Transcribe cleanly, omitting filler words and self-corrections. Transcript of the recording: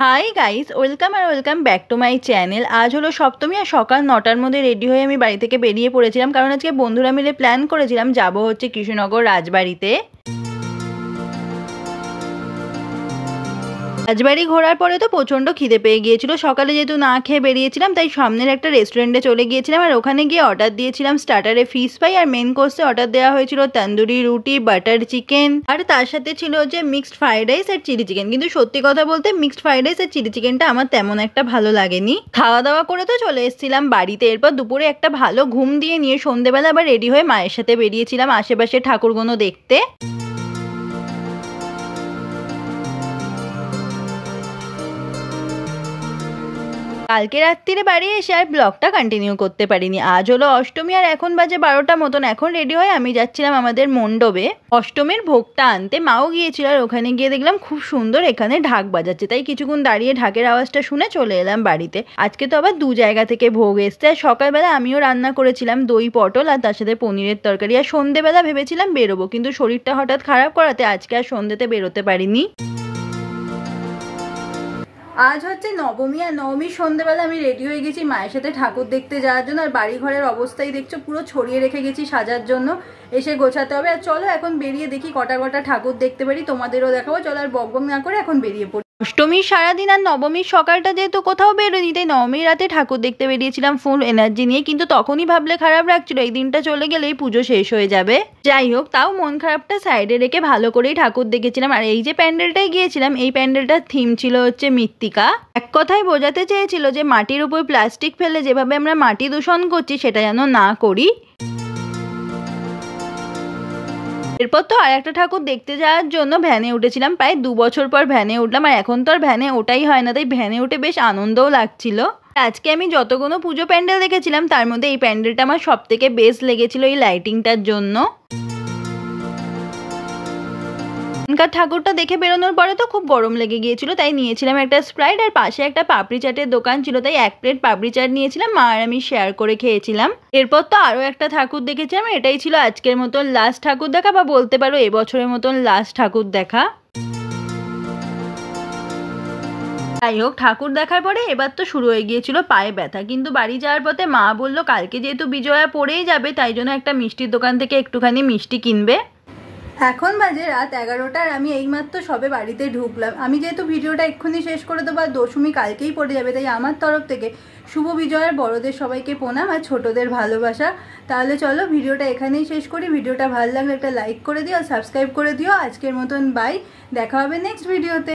Hi guys, welcome back to my channel. আজ হলো সপ্তমী আর সকাল 9টার মধ্যে রেডি হয়ে আমি বাড়ি থেকে বেরিয়ে পড়েছিলাম, কারণ আজকে বন্ধুরা মিলে প্ল্যান করেছিলাম যাব হচ্ছে কৃষ্ণনগর রাজবাড়িতে। রাজবাড়ি ঘোরার পরে তো প্রচণ্ড খিদে পেয়ে গিয়েছিল। সকালে যেহেতু না খেয়ে বেরিয়েছিলাম, তাই সামনের একটা রেস্টুরেন্টে চলে গিয়েছিলাম আর ওখানে গিয়ে অর্ডার দিয়েছিলাম স্টার্টারে ফিশ ফ্রাই, আর মেন কোর্সে অর্ডার দেওয়া হয়েছিল তন্দুরি রুটি, বাটার চিকেন, আর তার সাথে ছিল যে মিক্সড ফ্রাইড রাইস আর চিলি চিকেন। কিন্তু সত্যি কথা বলতে মিক্সড ফ্রাইড রাইস আর চিলি চিকেনটা আমার তেমন একটা ভালো লাগেনি। খাওয়া দাওয়া করে তো চলে এসেছিলাম বাড়িতে। এরপর দুপুরে একটা ভালো ঘুম দিয়ে নিয়ে সন্ধেবেলা আবার রেডি হয়ে মায়ের সাথে বেরিয়েছিলাম আশেপাশে ঠাকুরগুলো দেখতে। কালকে রাত্রিরে বাড়ি এসে আর ব্লগটা কন্টিনিউ করতে পারিনি। আজ হলো অষ্টমী আর এখন বাজে 12টা মতন। এখন রেডি হয়ে আমি যাচ্ছিলাম আমাদের মণ্ডপে অষ্টমীর ভোগটা আনতে। মাও গিয়েছিল আর ওখানে গিয়ে দেখলাম খুব সুন্দর এখানে ঢাক বাজাচ্ছে, তাই কিছুক্ষণ দাঁড়িয়ে ঢাকের আওয়াজটা শুনে চলে এলাম বাড়িতে। আজকে তো আবার দু জায়গা থেকে ভোগ এসছে। আর সকালবেলা আমিও রান্না করেছিলাম দই পটল আর তার সাথে পনিরের তরকারি। আর সন্ধেবেলা ভেবেছিলাম বেরোবো, কিন্তু শরীরটা হঠাৎ খারাপ করাতে আজকে আর সন্ধেতে বেরোতে পারিনি। আজ হচ্ছে নবমী, আর নবমীর সন্ধ্যেবেলা আমি রেডি হয়ে গেছি মায়ের সাথে ঠাকুর দেখতে যাওয়ার জন্য। আর বাড়ি ঘরের অবস্থাই দেখছো, পুরো ছড়িয়ে রেখে গেছি সাজার জন্য, এসে গোছাতে হবে। আর চলো এখন বেরিয়ে দেখি কটা কটা ঠাকুর দেখতে পারি, তোমাদেরও দেখাবো। চলো আর বকবক না করে এখন বেরিয়ে পড়ি। অষ্টমীর সারাদিন আর নবমীর সকালটা যেহেতু কোথাও বেরোনি, তাই নবমীর রাতে ঠাকুর দেখতে বেরিয়েছিলাম ফুল এনার্জি নিয়ে। কিন্তু তখনই ভাবলে খারাপ লাগছিল, এই দিনটা চলে গেলেই পুজো শেষ হয়ে যাবে। যাই হোক, তাও মন খারাপটা সাইডে রেখে ভালো করেই ঠাকুর দেখেছিলাম। আর এই যে প্যান্ডেলটায় গিয়েছিলাম, এই প্যান্ডেলটার থিম ছিল হচ্ছে মৃত্তিকা। এক কথায় বোঝাতে চেয়েছিল যে মাটির উপর প্লাস্টিক ফেলে যেভাবে আমরা মাটি দূষণ করছি, সেটা যেন না করি। এরপর তো আর একটা ঠাকুর দেখতে যাওয়ার জন্য ভ্যানে উঠেছিলাম। প্রায় 2 বছর পর ভ্যানে উঠলাম, আর এখন তো আর ভ্যানে ওটাই হয় না, তাই ভ্যানে উঠে বেশ আনন্দও লাগছিল। আজকে আমি যতগুলো পুজো প্যান্ডেল দেখেছিলাম তার মধ্যে এই প্যান্ডেলটা আমার সব থেকে বেস্ট লেগেছিল এই লাইটিংটার জন্য। এখানকার ঠাকুরটা দেখে বেরোনোর পরে তো খুব গরম লেগে গিয়েছিল, তাই নিয়েছিলাম একটা স্প্রাইট, আর পাশে একটা পাপড়ি চাটের দোকান ছিল, তাই 1 প্লেট পাপড়ি চাট নিয়েছিলাম। মা আর আমি শেয়ার করে খেয়েছিলাম। এরপর তো আরও একটা ঠাকুর দেখেছিলাম। এটাই ছিল আজকের মতন লাস্ট ঠাকুর দেখা, বা বলতে পারো এবছরের মতন লাস্ট ঠাকুর দেখা। যাই হোক, ঠাকুর দেখার পরে এবার তো শুরু হয়ে গিয়েছিল পায়ে ব্যথা। কিন্তু বাড়ি যাওয়ার পথে মা বললো কালকে যেহেতু বিজয়া পড়েই যাবে, তাই জন্য একটা মিষ্টির দোকান থেকে একটুখানি মিষ্টি কিনবে। এখন বাজে রাত 11টা, আর আমি এইমাত্র সবে বাড়িতে ঢুকলাম। আমি যেহেতু ভিডিওটা এক্ষুনি শেষ করে দেবো, আর দশমী কালকেই পড়ে যাবে, তাই আমার তরফ থেকে শুভ বিজয়ার বড়দের সবাইকে প্রণাম আর ছোটদের ভালোবাসা। তাহলে চলো ভিডিওটা এখানেই শেষ করি। ভিডিওটা ভালো লাগলে একটা লাইক করে দিও আর সাবস্ক্রাইব করে দিও। আজকের মতন বাই, দেখা হবে নেক্সট ভিডিওতে।